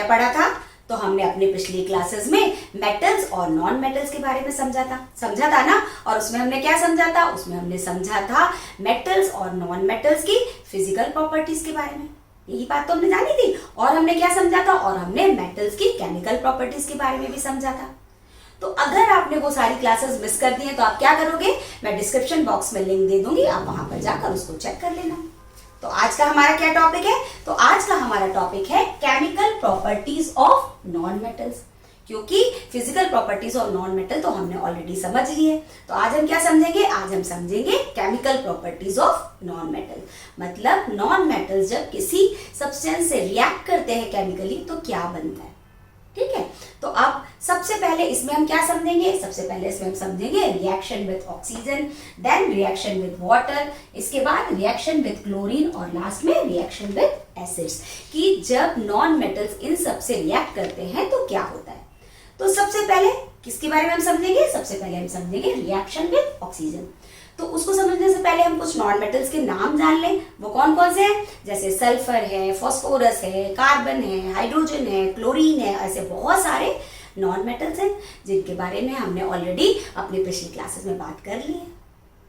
क्या पढ़ा था? तो हमने अपने पिछली क्लासेस में मेटल्स और नॉन मेटल्स के बारे में समझा था ना। और उसमें हमने क्या समझा था? उसमें हमने समझा था मेटल्स और नॉन मेटल्स की फिजिकल प्रॉपर्टीज के बारे में। यही बात तो हमने जानी थी। और हमने क्या समझा था? और हमने मेटल्स की केमिकल प्रॉपर्टीज के बारे में भी समझा था। तो अगर आपने वो सारी क्लासेस मिस कर दी हैं तो आप क्या करोगे? मैं डिस्क्रिप्शन बॉक्स में लिंक दे दूंगी, आप वहां पर जाकर उसको चेक कर लेना। तो आज का हमारा क्या टॉपिक है? तो आज का हमारा टॉपिक है chemical properties of non metals. क्योंकि physical properties of non metal तो हमने ऑलरेडी समझ ली है। तो आज हम क्या समझेंगे? आज हम समझेंगे chemical properties of non metal. मतलब नॉन मेटल्स जब किसी सब्सटेंस से रिएक्ट करते हैं केमिकली तो क्या बनता है। ठीक है, तो अब सबसे पहले इसमें हम क्या समझेंगे? सबसे पहले इसमें हम समझेंगे reaction with oxygen, then reaction with water, इसके बाद रिएक्शन विद क्लोरीन और लास्ट में रिएक्शन विद एसिड्स। कि जब नॉन मेटल्स इन सब से रिएक्ट करते हैं तो क्या होता है। तो सबसे पहले किसके बारे में हम समझेंगे? सबसे पहले हम समझेंगे रिएक्शन विद ऑक्सीजन। तो उसको समझने से पहले हम कुछ नॉन मेटल्स के नाम जान लें। वो कौन कौन से हैं? जैसे सल्फर है, फास्फोरस है, कार्बन है, हाइड्रोजन है, क्लोरीन है। ऐसे बहुत सारे नॉन मेटल्स हैं जिनके बारे में हमने ऑलरेडी अपनी पिछली क्लासेस में बात कर ली है।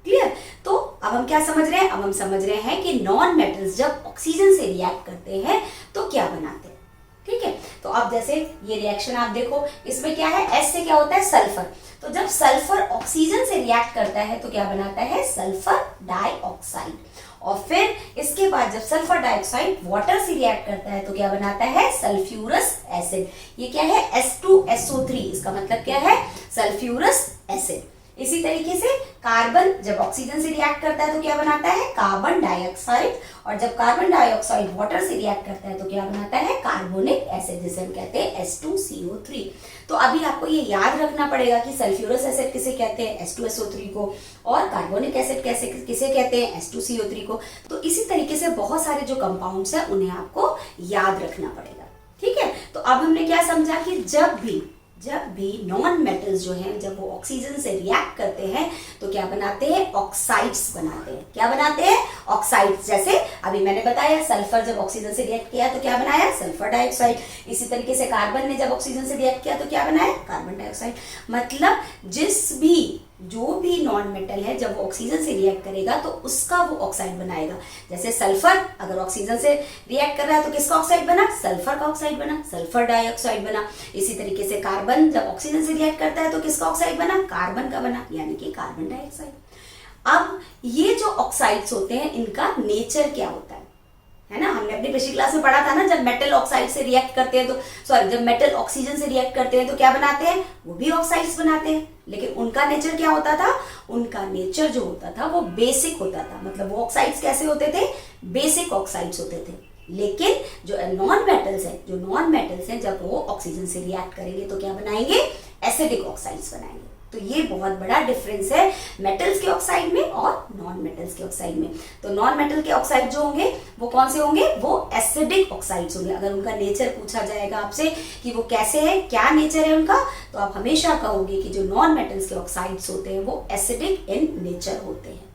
क्लियर? तो अब हम क्या समझ रहे हैं? अब हम समझ रहे हैं कि नॉन मेटल्स जब ऑक्सीजन से रिएक्ट करते हैं तो क्या बनाते हैं। ठीक है, तो अब जैसे ये रिएक्शन आप देखो, इसमें क्या है? एस से क्या होता है? सल्फर। तो जब सल्फर ऑक्सीजन से रिएक्ट करता है तो क्या बनाता है? Sulphur dioxide. और फिर इसके बाद जब सल्फर डाइऑक्साइड वाटर से रिएक्ट करता है तो क्या बनाता है? Sulphurous acid. ये क्या है? H2SO3। इसका मतलब क्या है? Sulphurous acid. इसी तरीके से कार्बन जब ऑक्सीजन से रिएक्ट करता है तो क्या बनाता है? Carbon dioxide. और जब कार्बन डाइऑक्साइड वाटर से रिएक्ट करता है तो क्या बनाता है? कार्बोनिक एसिड, जिसे हम कहते हैं H2CO3। तो अभी आपको ये याद रखना पड़ेगा कि सल्फ्यूरस एसिड किसे कहते हैं? H2SO3 को। और कार्बोनिक एसिड किसे कहते हैं? H2CO3 को। तो इसी तरीके से बहुत सारे जो कंपाउंड्स हैं उन्हें आपको याद रखना पड़ेगा। ठीक है, तो अब हमने क्या समझा कि जब भी नॉन मेटल्स जो हैं जब वो ऑक्सीजन से रिएक्ट करते हैं तो क्या बनाते हैं? ऑक्साइड्स बनाते हैं। क्या बनाते हैं? ऑक्साइड्स। जैसे अभी मैंने बताया सल्फर जब ऑक्सीजन से रिएक्ट किया तो क्या बनाया? Sulphur dioxide. इसी तरीके से कार्बन ने जब ऑक्सीजन से रिएक्ट किया तो क्या बनाया? Carbon dioxide. मतलब जो भी नॉन मेटल है जब वो ऑक्सीजन से रिएक्ट करेगा तो उसका वो ऑक्साइड बनाएगा। जैसे सल्फर अगर ऑक्सीजन से रिएक्ट कर रहा है तो किसका ऑक्साइड बना? सल्फर का ऑक्साइड बना, सल्फर डाइऑक्साइड बना। इसी तरीके से कार्बन जब ऑक्सीजन से रिएक्ट करता है तो किसका ऑक्साइड बना? कार्बन का बना, यानी कि कार्बन डाइऑक्साइड। अब ये जो ऑक्साइड्स होते हैं इनका नेचर क्या होता है ना? हमने अपनी पिछली क्लास में पढ़ा था ना, जब मेटल ऑक्साइड से रिएक्ट करते हैं तो जब मेटल ऑक्सीजन से रिएक्ट करते हैं तो क्या बनाते हैं? वो भी ऑक्साइड्स बनाते हैं। लेकिन उनका नेचर क्या होता था? उनका नेचर जो होता था वो बेसिक होता था। मतलब वो ऑक्साइड्स कैसे होते थे? बेसिक ऑक्साइड्स होते थे। लेकिन जो नॉन मेटल्स हैं जब वो ऑक्सीजन से रिएक्ट करेंगे तो क्या बनाएंगे? एसिडिक ऑक्साइड्स बनाएंगे। तो ये बहुत बड़ा डिफरेंस है मेटल्स के ऑक्साइड में और नॉन मेटल्स के ऑक्साइड में। तो नॉन मेटल के ऑक्साइड जो होंगे वो कौन से होंगे? वो एसिडिक ऑक्साइड्स होंगे। अगर उनका नेचर पूछा जाएगा आपसे कि वो कैसे है, क्या नेचर है उनका, तो आप हमेशा कहोगे कि जो नॉन मेटल्स के ऑक्साइड्स होते हैं वो एसिडिक इन नेचर होते हैं।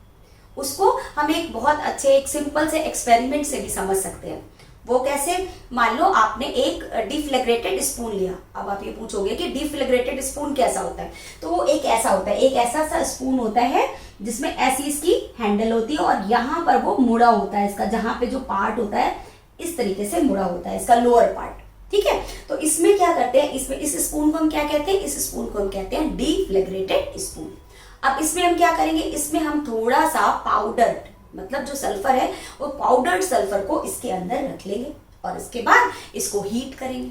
उसको हम एक बहुत अच्छे एक सिंपल से एक्सपेरिमेंट से भी समझ सकते हैं। वो कैसे? मान लो आपने एक डिफ्लेग्रेटेड स्पून लिया। अब आप ये पूछोगे कि डिफ्लेग्रेटेड स्पून कैसा होता है? तो वो एक ऐसा सा स्पून होता है जिसमें ऐसी इसकी हैंडल होती है और यहाँ पर वो मुड़ा होता है। इसका जहाँ पे जो पार्ट होता है इस तरीके से मुड़ा होता है, इसका लोअर पार्ट। ठीक है, तो इसमें क्या करते हैं? इसमें इस स्पून को हम क्या कहते हैं? इस स्पून को हम कहते हैं डिफ्लेग्रेटेड स्पून। अब इसमें हम क्या करेंगे? इसमें हम थोड़ा सा पाउडर, मतलब जो सल्फर है वो पाउडर्ड सल्फर को इसके अंदर रख लेंगे और इसके बाद इसको हीट करेंगे।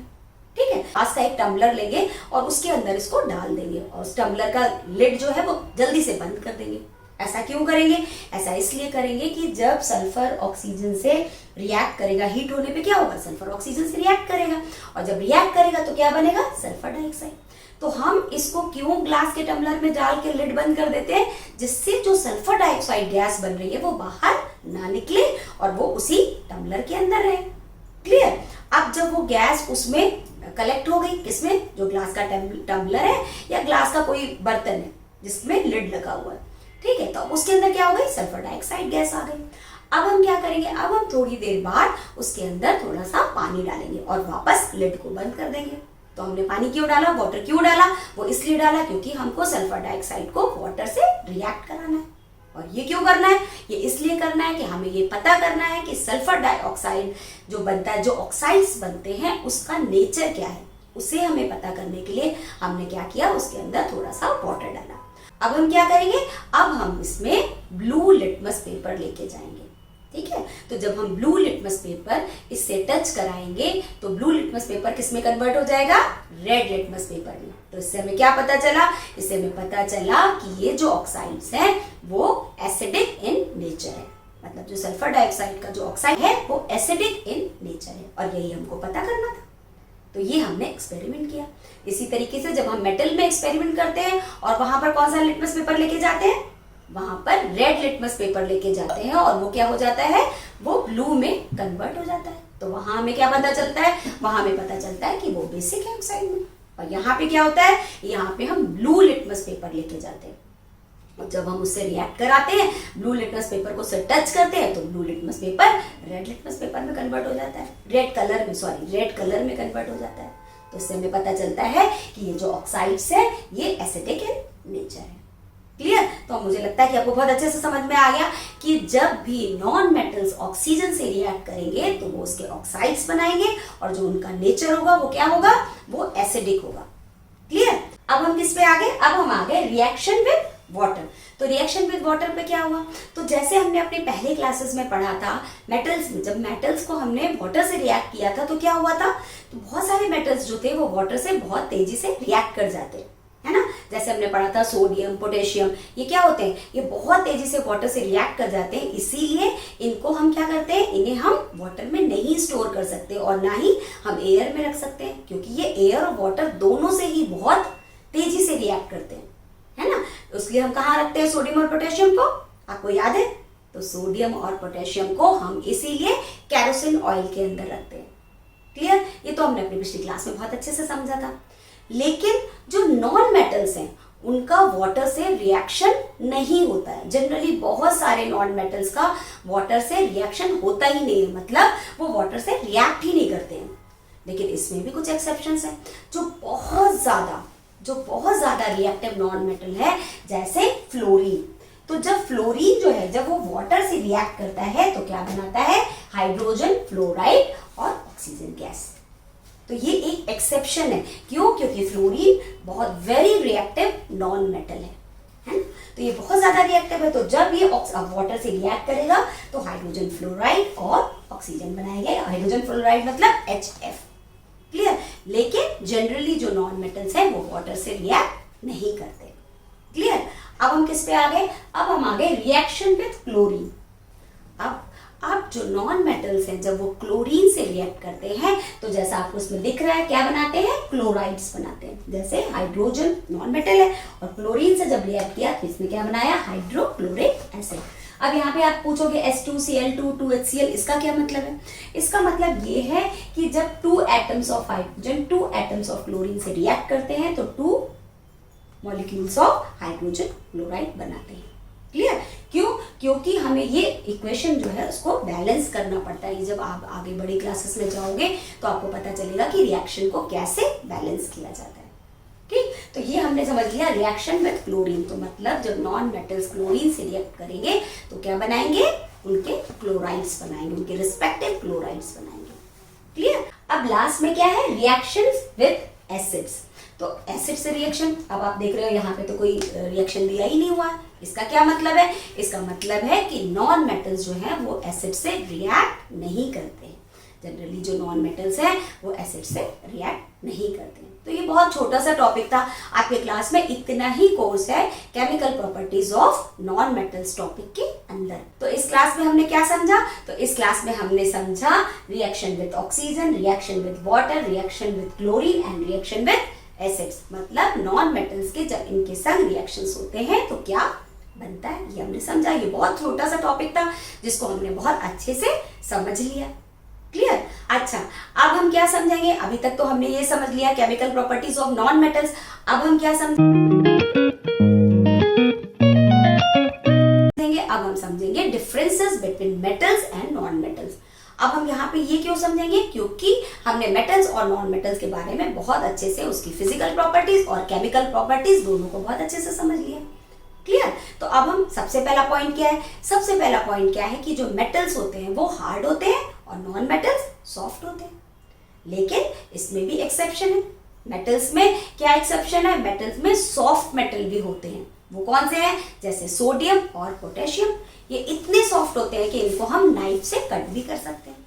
ठीक है, पास का एक टम्बलर लेंगे और उसके अंदर इसको डाल देंगे और उस टम्बलर का लिड जो है वो जल्दी से बंद कर देंगे। ऐसा क्यों करेंगे? ऐसा इसलिए करेंगे कि जब सल्फर ऑक्सीजन से रिएक्ट करेगा, हीट होने पे क्या होगा? सल्फर ऑक्सीजन से रिएक्ट करेगा और जब रिएक्ट करेगा तो क्या बनेगा? Sulphur dioxide. तो हम इसको क्यों ग्लास के टम्बलर में डाल के लिड बंद कर देते हैं? जिससे जो सल्फर डाइऑक्साइड गैस बन रही है वो बाहर ना निकले और वो उसी टम्बलर के अंदर रहे। क्लियर? अब जब वो गैस उसमें कलेक्ट हो गई, किसमें? जो ग्लास का टम्बलर है या ग्लास का कोई बर्तन है जिसमें लिड लगा हुआ है। ठीक है, तो उसके अंदर क्या हो गई? सल्फर डाइऑक्साइड गैस आ गई। अब हम क्या करेंगे, अब हम थोड़ी देर बाद उसके अंदर थोड़ा सा पानी डालेंगे और वापस लिड को बंद कर देंगे। तो हमने पानी क्यों डाला, वाटर क्यों डाला, वो इसलिए डाला क्योंकि हमको सल्फर डाइऑक्साइड को वाटर से रिएक्ट कराना है। और ये क्यों करना है, ये इसलिए करना है कि हमें ये पता करना है कि सल्फर डाइऑक्साइड जो बनता है, जो ऑक्साइड्स बनते हैं, उसका नेचर क्या है, उसे हमें पता करने के लिए हमने क्या किया, उसके अंदर थोड़ा सा वाटर डाला। अब हम क्या करेंगे, अब हम इसमें ब्लू लिटमस पेपर लेके जाएंगे। ठीक है, तो जब हम ब्लू लिटमस पेपर इससे टच कराएंगे तो ब्लू लिटमस पेपर किस में कन्वर्ट हो जाएगा, रेड लिटमस पेपर में। तो इससे हमें क्या पता चला, इससे हमें पता चला कि ये जो ऑक्साइड्स हैं वो एसिडिक इन नेचर है। मतलब जो सल्फर डाइऑक्साइड का जो ऑक्साइड है वो एसिडिक इन नेचर है, और यही हमको पता करना था। तो ये हमने एक्सपेरिमेंट किया। इसी तरीके से जब हम मेटल में एक्सपेरिमेंट करते हैं और वहां पर कौन सा लिटमस पेपर लेके जाते हैं, वहां पर रेड लिटमस पेपर लेके जाते हैं, और वो क्या हो जाता है, वो ब्लू में कन्वर्ट हो जाता है। तो वहां हमें क्या पता चलता है, वहां हमें पता चलता है कि वो बेसिक है ऑक्साइड में। और यहाँ पे क्या होता है, यहाँ पे हम ब्लू लिटमस पेपर लेके जाते हैं, और जब हम उससे रिएक्ट कराते हैं, ब्लू लिटमस पेपर को से टच करते हैं, तो blue litmus paper red litmus paper में कन्वर्ट हो जाता है, रेड कलर में कन्वर्ट हो जाता है। तो इससे हमें पता चलता है कि ये जो ऑक्साइड्स है ये एसिडिक इन नेचर है। क्लियर? तो मुझे लगता है कि आपको बहुत अच्छे से समझ में आ गया कि जब भी नॉन मेटल्स ऑक्सीजन से रिएक्ट करेंगे तो वो उसके ऑक्साइड्स बनाएंगे, और जो उनका नेचर होगा वो क्या होगा, वो एसिडिक होगा। क्लियर? अब हम किस पे आ गए, अब हम आ गए रिएक्शन विद वाटर। तो रिएक्शन विद वाटर पे क्या हुआ, तो जैसे हमने अपने पहले क्लासेस में पढ़ा था, मेटल्स में जब मेटल्स को हमने वाटर से रिएक्ट किया था तो क्या हुआ था, तो बहुत सारे मेटल्स जो थे वो वाटर से बहुत तेजी से रिएक्ट कर जाते, है ना। जैसे हमने पढ़ा था सोडियम, पोटेशियम, ये क्या होते हैं, ये बहुत तेजी से वाटर से रिएक्ट कर जाते हैं। इसीलिए इनको हम क्या करते हैं, इन्हें हम वाटर में नहीं स्टोर कर सकते और ना ही हम एयर में रख सकते हैं, क्योंकि ये एयर और वाटर दोनों से ही बहुत तेजी से रिएक्ट करते हैं, है ना। इसलिए हम कहाँ रखते हैं सोडियम और पोटेशियम को, आपको याद है, तो सोडियम और पोटेशियम को हम इसीलिए केरोसिन ऑयल के अंदर रखते हैं। क्लियर? ये तो हमने अपनी पिछली क्लास में बहुत अच्छे से समझा था। लेकिन जो नॉन मेटल्स हैं उनका वाटर से रिएक्शन नहीं होता है। जनरली बहुत सारे नॉन मेटल्स का वाटर से रिएक्शन होता ही नहीं है, मतलब वो वाटर से रिएक्ट ही नहीं करते हैं। लेकिन इसमें भी कुछ एक्सेप्शंस हैं। जो बहुत ज्यादा रिएक्टिव नॉन मेटल है, जैसे फ्लोरीन। तो जब फ्लोरीन जो है, जब वो वाटर से रिएक्ट करता है तो क्या बनाता है, हाइड्रोजन फ्लोराइड और ऑक्सीजन गैस। तो ये एक एक्सेप्शन है। क्यों? क्योंकि फ्लोरीन बहुत वेरी रिएक्टिव नॉन मेटल है ना। तो ये बहुत ज्यादा रिएक्टिव है, तो जब ये वाटर से रिएक्ट करेगा तो हाइड्रोजन फ्लोराइड और ऑक्सीजन बनाएगा। हाइड्रोजन फ्लोराइड मतलब HF। क्लियर? लेकिन जनरली जो नॉन मेटल्स हैं वो वाटर से रिएक्ट नहीं करते। क्लियर? अब हम किस पे आ गए, अब हम आ गए रिएक्शन विद क्लोरीन। अब जो नॉन मेटल्स हैं जब वो क्लोरीन से रिएक्ट करते हैं तो जैसा आपको उसमें दिख रहा है, क्या बनाते हैं, क्लोराइड्स बनाते हैं। जैसे हाइड्रोजन नॉन मेटल है और क्लोरीन से जब रिएक्ट किया तो इसमें क्या बनाया, हाइड्रोक्लोरिक एसिड। अब यहाँ पे आप पूछोगे H2Cl2 2HCl, इसका क्या मतलब है? इसका मतलब ये है कि जब 2 atoms of hydrogen 2 atoms of chlorine से रिएक्ट करते हैं तो 2 मॉलिक्यूल्स ऑफ हाइड्रोजन क्लोराइड बनाते हैं। क्लियर? क्यों? क्योंकि हमें ये इक्वेशन जो है उसको बैलेंस करना पड़ता है। जब आप आगे बड़ी क्लासेस में जाओगे तो आपको पता चलेगा कि रिएक्शन को कैसे बैलेंस किया जाता है। ठीक, तो ये हमने समझ लिया रिएक्शन विद क्लोरीन। तो मतलब जब नॉन मेटल्स क्लोरीन से रिएक्ट करेंगे तो क्या बनाएंगे, उनके क्लोराइड्स बनाएंगे, उनके रिस्पेक्टिव क्लोराइड्स बनाएंगे। क्लियर? अब लास्ट में क्या है, रिएक्शंस विद एसिड्स। तो एसिड से रिएक्शन, अब आप देख रहे हो यहाँ पे तो कोई रिएक्शन दिया ही नहीं हुआ। इसका क्या मतलब है, इसका मतलब है कि नॉन मेटल्स जो है वो एसिड से रिएक्ट नहीं करते। जनरली जो नॉन मेटल्स हैं वो एसिड से रिएक्ट नहीं करते। तो ये बहुत छोटा सा टॉपिक था आपके क्लास में, इतना ही कोर्स है chemical properties of non metals topic के अंदर। तो इस क्लास में हमने क्या समझा, तो इस क्लास में हमने समझा reaction with oxygen, reaction with water, reaction with chlorine and reaction with acids. मतलब नॉन मेटल्स के जब इनके संग रिएक्शंस होते हैं तो क्या बनता है, ये हमने समझा। ये बहुत छोटा सा टॉपिक था जिसको हमने बहुत अच्छे से समझ लिया। क्लियर? अच्छा, अब हम क्या समझेंगे, अभी तक तो हमने ये समझ लिया chemical properties of non metals. अब हम क्या समझेंगे, अब हम समझेंगे differences between metals and non metals. अब हम यहाँ पे ये क्यों समझेंगे, क्योंकि हमने मेटल्स और नॉन मेटल्स के बारे में बहुत अच्छे से उसकी फिजिकल प्रॉपर्टीज और केमिकल प्रॉपर्टीज दोनों को बहुत अच्छे से समझ लिया। क्लियर? तो अब हम सबसे पहला पॉइंट क्या है, सबसे पहला पॉइंट क्या है कि जो मेटल्स होते हैं वो हार्ड होते हैं और नॉन मेटल्स सॉफ्ट होते हैं। लेकिन इसमें भी एक्सेप्शन है। मेटल्स में क्या एक्सेप्शन है, मेटल्स में सॉफ्ट मेटल भी होते हैं। वो कौन से हैं, जैसे सोडियम और पोटेशियम। ये इतने सॉफ्ट होते हैं कि इनको हम नाइफ से कट भी कर सकते हैं।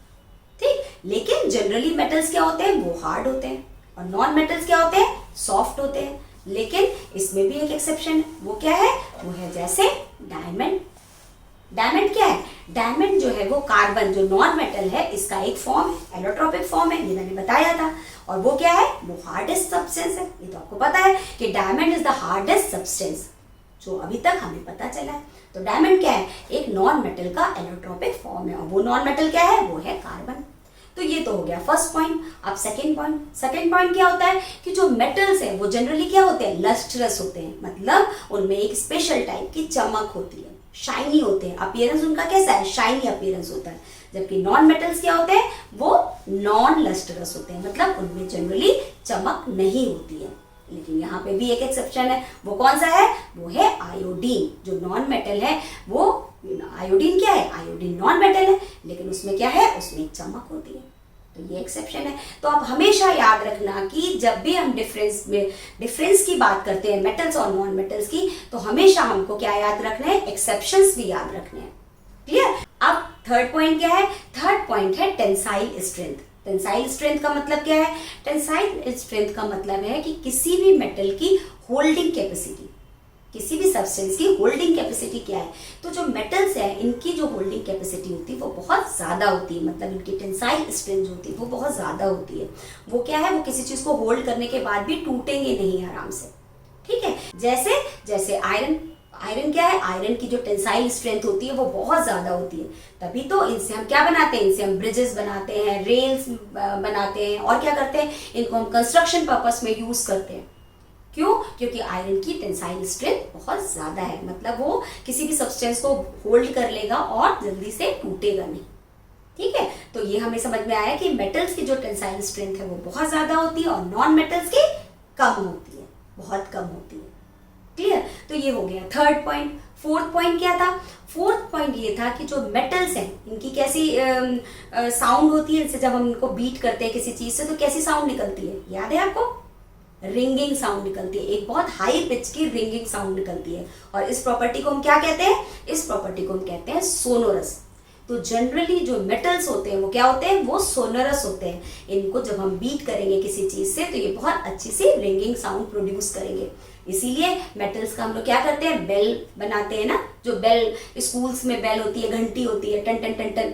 ठीक, लेकिन जनरली मेटल्स क्या होते हैं, वो हार्ड होते हैं और नॉन मेटल्स क्या होते हैं, सॉफ्ट होते हैं। लेकिन इसमें भी एक एक्सेप्शन है। वो क्या है, वो है जैसे डायमंड। डायमंड क्या है, डायमंड जो है वो कार्बन जो नॉन मेटल है इसका एक फॉर्म है, एलोट्रोपिक फॉर्म है, ये मैंने बताया था। और वो क्या है, वो हार्डेस्ट सब्सटेंस है। ये तो आपको पता है कि diamond is the hardest substance जो अभी तक हमें पता चला है। तो डायमंड क्या है, एक नॉन मेटल का एलोट्रोपिक फॉर्म है और वो नॉन मेटल क्या है, वो है कार्बन। तो ये तो हो गया फर्स्ट पॉइंट। अब सेकंड पॉइंट क्या होता है कि जो मेटल्स हैं वो जनरली क्या होते हैं, लस्ट्रस होते हैं, मतलब उनमें एक स्पेशल टाइप की चमक होती है, शाइनी होते हैं। अपीयरेंस उनका कैसा है, शाइनी अपीयरेंस होता है। जबकि नॉन मेटल्स क्या होते हैं, वो नॉन लस्ट्रस होते हैं, मतलब उनमें जनरली चमक नहीं होती है। लेकिन यहाँ पे भी एक एक्सेप्शन है। वो कौन सा है, वो है आयोडीन। जो नॉन मेटल है वो आयोडीन क्या है, आयोडीन नॉन मेटल है, लेकिन उसमें क्या है, उसमें एक चमक होती है। तो ये एक्सेप्शन है। तो आप हमेशा याद रखना कि जब भी हम डिफरेंस की बात करते हैं मेटल्स और नॉन मेटल्स की, तो हमेशा हमको क्या याद रखना है, एक्सेप्शंस भी याद रखने हैं। क्लियर? अब थर्ड पॉइंट क्या है, थर्ड पॉइंट है टेंसाइल स्ट्रेंथ। टेंसाइल स्ट्रेंथ का मतलब क्या है, टेंसाइल स्ट्रेंथ का मतलब है कि किसी भी मेटल की होल्डिंग कैपेसिटी, किसी भी सब्सटेंस की होल्डिंग कैपेसिटी क्या है। तो जो मेटल्स हैं इनकी जो होल्डिंग कैपेसिटी होती है वो बहुत ज्यादा होती है, मतलब इनकी टेंसाइल स्ट्रेंथ जो होती है वो बहुत ज्यादा होती है। वो क्या है, वो किसी चीज को होल्ड करने के बाद भी टूटेंगे नहीं आराम से। ठीक है, जैसे आयरन क्या है, आयरन की जो टेंसाइल स्ट्रेंथ होती है वो बहुत ज्यादा होती है। तभी तो इनसे हम क्या बनाते हैं, इनसे हम ब्रिजेस बनाते हैं, रेल्स बनाते हैं, और क्या करते हैं, इनको हम कंस्ट्रक्शन पर्पस में यूज करते हैं। क्यों? क्योंकि आयरन की टेंसाइल स्ट्रेंथ बहुत ज्यादा है, मतलब वो किसी भी सब्सटेंस को होल्ड कर लेगा और जल्दी से टूटेगा नहीं। ठीक है, तो ये हमें समझ में आया कि मेटल्स की जो टेंसाइल स्ट्रेंथ है वो बहुत ज्यादा होती है और नॉन मेटल्स की कम होती है, बहुत कम होती है। क्लियर? तो ये हो गया थर्ड पॉइंट। फोर्थ पॉइंट क्या था, फोर्थ पॉइंट ये था कि जो मेटल्स हैं इनकी कैसी साउंड होती है, जैसे जब हम इनको बीट करते हैं किसी चीज से तो कैसी साउंड निकलती है, याद है आपको, रिंगिंग साउंड निकलती है, एक बहुत हाई पिच की रिंगिंग साउंड निकलती है। और इस प्रॉपर्टी को हम क्या कहते हैं, इस प्रॉपर्टी को हम कहते हैं सोनोरस। तो जनरली जो मेटल्स होते हैं वो क्या होते हैं, वो सोनोरस होते हैं। इनको जब हम बीट करेंगे किसी चीज से तो ये बहुत अच्छी सी रिंगिंग साउंड प्रोड्यूस करेंगे। इसीलिए मेटल्स का हम लोग क्या करते हैं, बेल बनाते हैं ना, जो बेल स्कूल्स में बेल होती है, घंटी होती है, टन टन टन टन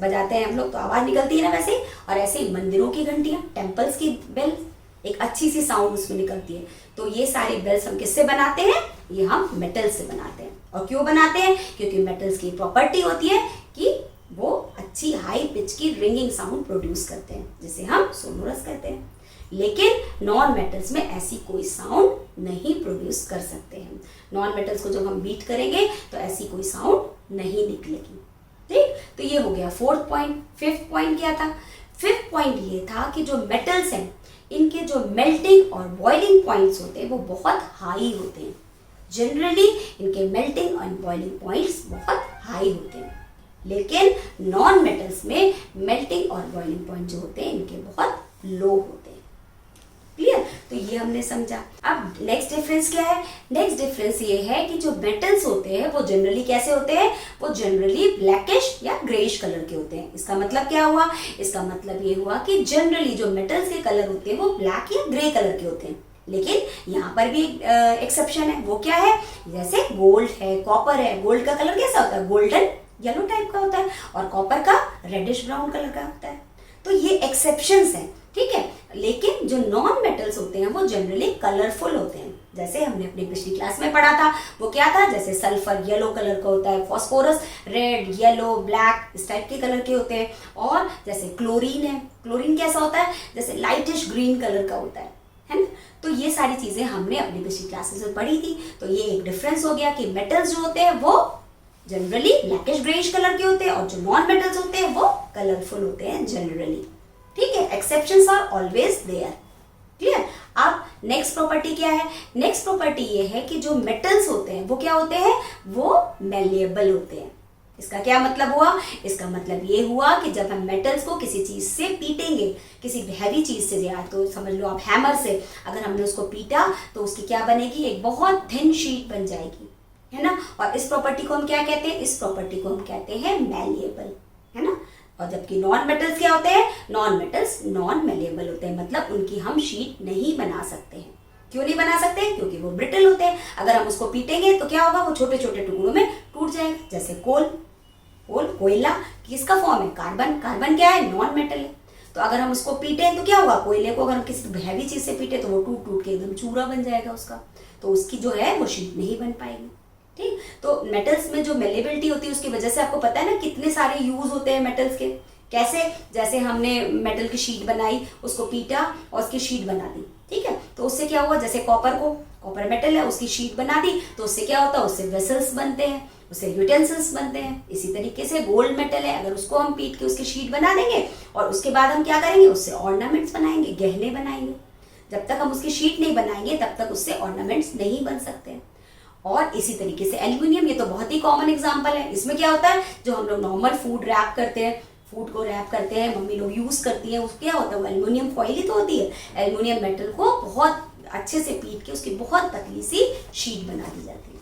बजाते हैं हम लोग तो आवाज निकलती है ना, वैसे। और ऐसे ही मंदिरों की घंटियां, टेम्पल्स की बेल, एक अच्छी सी साउंड उसमें निकलती है। तो ये सारे बेल्स हम किससे बनाते हैं, ये हम मेटल से बनाते हैं। और क्यों बनाते हैं, क्योंकि मेटल्स की प्रॉपर्टी होती है कि वो अच्छी हाई पिच की रिंगिंग साउंड प्रोड्यूस करते हैं, जिसे हम सोनोरस कहते हैं। लेकिन नॉन मेटल्स में ऐसी कोई साउंड नहीं प्रोड्यूस कर सकते हैं। नॉन मेटल्स को जब हम बीट करेंगे तो ऐसी कोई साउंड नहीं निकलेगी। ठीक, तो ये हो गया फोर्थ पॉइंट। फिफ्थ पॉइंट क्या था, फिफ्थ पॉइंट ये था कि जो मेटल्स हैं इनके जो मेल्टिंग और बॉइलिंग पॉइंट्स होते हैं वो बहुत हाई होते हैं। जनरली इनके मेल्टिंग और बॉइलिंग पॉइंट्स बहुत हाई होते हैं, लेकिन नॉन मेटल्स में मेल्टिंग और बॉइलिंग पॉइंट जो होते हैं इनके बहुत लो होते हैं। क्लियर? तो ये हमने समझा। अब नेक्स्ट डिफरेंस क्या है, नेक्स्ट डिफरेंस ये है कि जो मेटल्स होते हैं वो जनरली कैसे होते हैं, वो जनरली ब्लैकिश या ग्रेइश कलर के होते हैं। इसका मतलब क्या हुआ, इसका मतलब ये हुआ कि जनरली जो मेटल्स के कलर होते हैं वो ब्लैक या ग्रे कलर के होते हैं। लेकिन यहाँ पर भी एक्सेप्शन है। वो क्या है, जैसे गोल्ड है, कॉपर है। गोल्ड का कलर कैसा होता है, गोल्डन येलो टाइप का होता है, और कॉपर का रेडिश ब्राउन कलर का होता है। तो ये एक्सेप्शंस हैं, ठीक है। लेकिन जो नॉन मेटल्स होते हैं वो जनरली कलरफुल होते हैं। जैसे हमने अपनी पिछली क्लास में पढ़ा था, वो क्या था, जैसे सल्फर येलो कलर का होता है, फास्फोरस रेड, येलो, ब्लैक इस टाइप के कलर के होते हैं। और जैसे क्लोरीन है, क्लोरीन कैसा होता है, जैसे लाइटिश ग्रीन कलर का होता है ना। तो ये सारी चीजें हमने अपनी पिछली क्लासेस में पढ़ी थी। तो ये एक डिफरेंस हो गया कि मेटल्स जो होते हैं वो जनरली ब्लैकिश ग्रेइश कलर के होते हैं, और जो नॉन मेटल्स होते हैं वो कलरफुल होते हैं जनरली। ठीक है, exceptions are always there. Clear. अब नेक्स्ट प्रॉपर्टी क्या है? नेक्स्ट प्रॉपर्टी ये है कि जो मेटल्स होते हैं वो क्या होते हैं? वो मेलिएबल होते हैं। इसका क्या मतलब हुआ? इसका मतलब ये हुआ कि जब हम मेटल्स को किसी चीज से पीटेंगे, किसी हैवी चीज से, या तो समझ लो आप हैमर से अगर हमने उसको पीटा तो उसकी क्या बनेगी? एक बहुत थिन शीट बन जाएगी, है ना। और इस प्रॉपर्टी को हम क्या कहते हैं? इस प्रॉपर्टी को हम कहते हैं मेलिएबल, है ना। और जबकि नॉन मेटल्स क्या होते हैं? नॉन मेटल्स नॉन मेलिएबल होते हैं, मतलब उनकी हम शीट नहीं बना सकते हैं। क्यों नहीं बना सकते? क्योंकि वो ब्रिटल होते हैं। अगर हम उसको पीटेंगे तो क्या होगा? वो छोटे छोटे टुकड़ों में टूट जाएगा। जैसे कोयला किसका फॉर्म है? कार्बन। कार्बन क्या है? नॉन मेटल है। तो अगर हम उसको पीटे तो क्या होगा? कोयले को अगर हम किसी हैवी चीज से पीटे तो वो टूट टूट के एकदम चूरा बन जाएगा उसका, तो उसकी जो है वो शीट नहीं बन पाएगी। ठीक। तो मेटल्स में जो मेलेबिलिटी होती है उसकी वजह से आपको पता है ना कितने सारे यूज होते हैं मेटल्स के। कैसे? जैसे हमने मेटल की शीट बनाई, उसको पीटा और उसकी शीट बना दी। ठीक है, तो उससे क्या हुआ? जैसे कॉपर मेटल है, उसकी शीट बना दी तो उससे क्या होता है? उससे वेसल्स बनते हैं, उससे यूटेंसिल्स बनते हैं। इसी तरीके से गोल्ड मेटल है, अगर उसको हम पीट के उसकी शीट बना देंगे और उसके बाद हम क्या करेंगे? उससे ऑर्नामेंट्स बनाएंगे, गहने बनाएंगे। जब तक हम उसकी शीट नहीं बनाएंगे तब तक उससे ऑर्नामेंट्स नहीं बन सकते। और इसी तरीके से एल्यूमिनियम, ये तो बहुत ही कॉमन एग्जांपल है। इसमें क्या होता है? जो हम लोग नॉर्मल फूड रैप करते हैं, फूड को रैप करते हैं, मम्मी लोग यूज करती हैं, उसको क्या होता है? वो एल्यूमिनियम फॉइल ही तो होती है। एल्यूमिनियम मेटल को बहुत अच्छे से पीट के उसकी बहुत पतली सी शीट बना दी जाती है।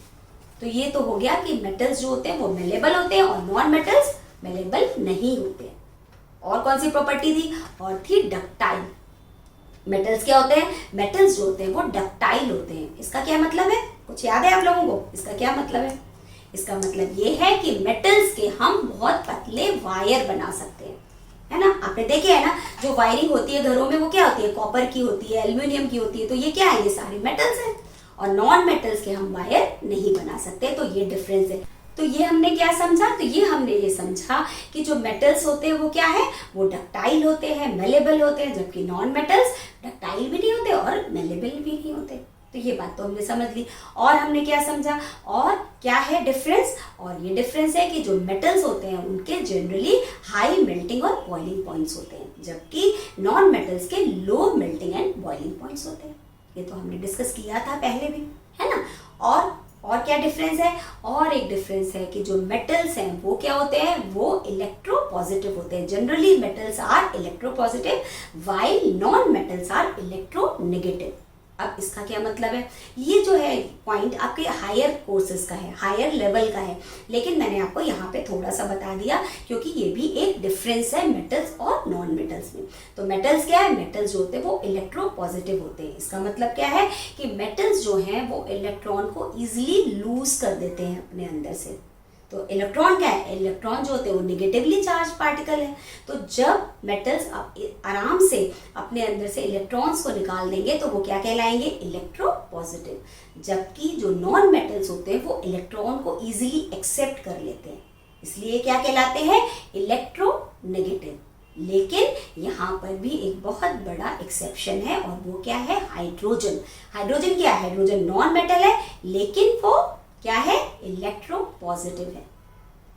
तो ये तो हो गया कि मेटल्स जो होते हैं वो मेलेबल होते हैं और नॉन मेटल्स मेलेबल नहीं होते। और कौन सी प्रॉपर्टी थी? और थी डक्टाइल। मेटल्स क्या होते हैं? मेटल्स जो होते हैं वो डक्टाइल होते हैं। इसका क्या मतलब है? कुछ याद है आप लोगों को? इसका क्या मतलब है? इसका मतलब ये है कि मेटल्स के हम बहुत पतले वायर बना सकते हैं, है ना। आपने देखे है ना, जो वायरिंग होती है घरों में वो क्या होती है? कॉपर की होती है, एल्यूमिनियम की होती है। तो ये क्या है? ये सारे मेटल्स हैं। और नॉन मेटल्स के हम वायर नहीं बना सकते। तो ये डिफरेंस है। तो ये हमने क्या समझा? तो ये हमने ये समझा कि जो मेटल्स होते हैं वो क्या है? वो डक्टाइल होते हैं, मेलेबल होते हैं, जबकि नॉन मेटल्स डक्टाइल भी नहीं होते और मेलेबल भी नहीं होते। तो ये बात तो हमने समझ ली। और हमने क्या समझा? और क्या है डिफरेंस? और ये डिफरेंस है कि जो मेटल्स होते हैं उनके जनरली हाई मेल्टिंग और बॉइलिंग पॉइंट्स होते हैं, जबकि नॉन मेटल्स के low melting and boiling points होते हैं। ये तो हमने डिस्कस किया था पहले भी, है ना। और क्या डिफरेंस है? और एक डिफरेंस है कि जो मेटल्स हैं वो क्या होते हैं? वो इलेक्ट्रोपॉजिटिव होते हैं। Generally metals are electropositive while non metals are electronegative. अब इसका क्या मतलब है? ये जो है पॉइंट आपके हायर कोर्सेज का है, हायर लेवल का है, लेकिन मैंने आपको यहाँ पे थोड़ा सा बता दिया क्योंकि ये भी एक डिफरेंस है मेटल्स और नॉन मेटल्स में। तो मेटल्स क्या है? मेटल्स जो होते हैं वो इलेक्ट्रोपॉजिटिव होते हैं। इसका मतलब क्या है कि मेटल्स जो हैं वो इलेक्ट्रॉन को इजिली लूज कर देते हैं अपने अंदर से। तो इलेक्ट्रॉन क्या है? इलेक्ट्रॉन जो होते हैं वो निगेटिवली चार्ज पार्टिकल है। तो जब मेटल्स आराम से अपने अंदर से इलेक्ट्रॉन्स को निकाल देंगे तो वो क्या कहलाएंगे? इलेक्ट्रोपॉजिटिव। जबकि जो नॉन मेटल्स होते हैं वो इलेक्ट्रॉन को इजीली एक्सेप्ट कर लेते हैं, इसलिए क्या कहलाते हैं? इलेक्ट्रोनेगेटिव। लेकिन यहाँ पर भी एक बहुत बड़ा एक्सेप्शन है और वो क्या है? हाइड्रोजन। हाइड्रोजन क्या है? हाइड्रोजन नॉन मेटल है लेकिन वो क्या है? इलेक्ट्रोपॉजिटिव है।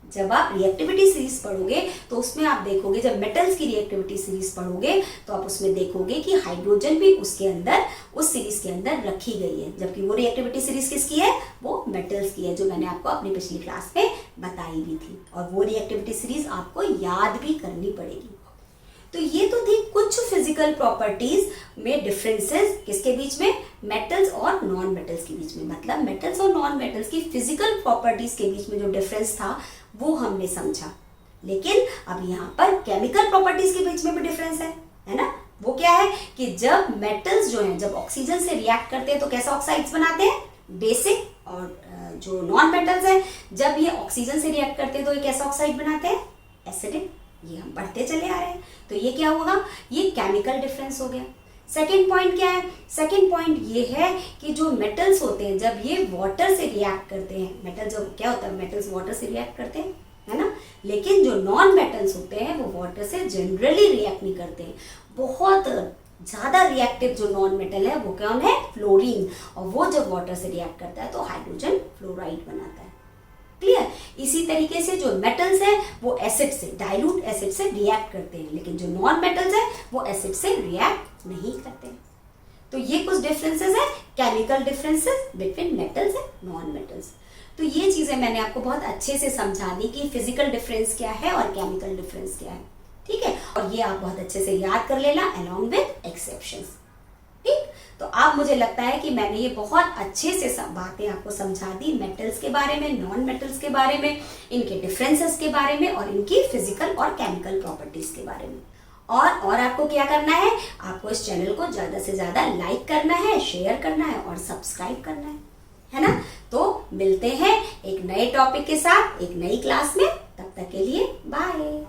जब आप रिएक्टिविटी सीरीज पढ़ोगे तो उसमें आप देखोगे, जब मेटल्स की रिएक्टिविटी सीरीज पढ़ोगे तो आप उसमें देखोगे कि हाइड्रोजन भी उसके अंदर, उस सीरीज के अंदर रखी गई है, जबकि वो रिएक्टिविटी सीरीज किसकी है? वो मेटल्स की है, जो मैंने आपको अपनी पिछली क्लास में बताई भी थी। और वो रिएक्टिविटी सीरीज आपको याद भी करनी पड़ेगी। तो ये तो थी कुछ फिजिकल प्रॉपर्टीज में डिफरेंसेस किसके बीच में? मेटल्स और नॉन मेटल्स के बीच में। मतलब मेटल्स और नॉन मेटल्स की फिजिकल प्रॉपर्टीज के बीच में जो डिफरेंस था वो हमने समझा। लेकिन अब यहाँ पर केमिकल प्रॉपर्टीज के बीच में भी डिफरेंस है ना। वो क्या है कि जब मेटल्स जो हैं जब ऑक्सीजन से रिएक्ट करते हैं तो कैसा ऑक्साइड्स बनाते हैं? बेसिक। और जो नॉन मेटल्स हैं जब ये ऑक्सीजन से रिएक्ट करते हैं तो ये कैसा ऑक्साइड बनाते हैं? एसिडिक। ये हम पढ़ते चले आ रहे हैं। तो ये क्या होगा? ये केमिकल डिफरेंस हो गया। सेकेंड पॉइंट क्या है? सेकेंड पॉइंट ये है कि जो मेटल्स होते हैं जब ये वाटर से रिएक्ट करते हैं, मेटल जो क्या होता है? मेटल्स वाटर से रिएक्ट करते हैं, है ना। लेकिन जो नॉन मेटल्स होते हैं वो वाटर से जनरली रिएक्ट नहीं करते हैं। बहुत ज्यादा रिएक्टिव जो नॉन मेटल है वो कौन है? फ्लोरीन। और वो जब वाटर से रिएक्ट करता है तो हाइड्रोजन फ्लोराइड बनाता है। क्लियर। इसी तरीके से जो मेटल्स हैं वो एसिड से, डाइल्यूट एसिड से रिएक्ट करते हैं, लेकिन जो नॉन मेटल्स हैं वो एसिड से रिएक्ट नहीं करते हैं। तो ये कुछ डिफरेंसेस है, chemical differences between metals and non metals. तो ये चीजें मैंने आपको बहुत अच्छे से समझा दी कि फिजिकल डिफरेंस क्या है और केमिकल डिफरेंस क्या है, ठीक है। और ये आप बहुत अच्छे से याद कर लेना अलोंग विद एक्सेप्शंस, ठीक। तो अब मुझे लगता है कि मैंने ये बहुत अच्छे से सब बातें आपको समझा दी, मेटल्स के बारे में, नॉन मेटल्स के बारे में, इनके डिफरेंसेस के बारे में और इनकी फिजिकल और केमिकल प्रॉपर्टीज के बारे में। और आपको क्या करना है, आपको इस चैनल को ज्यादा से ज्यादा लाइक करना है, शेयर करना है और सब्सक्राइब करना है ना। तो मिलते हैं एक नए टॉपिक के साथ एक नई क्लास में, तब तक के लिए बाय।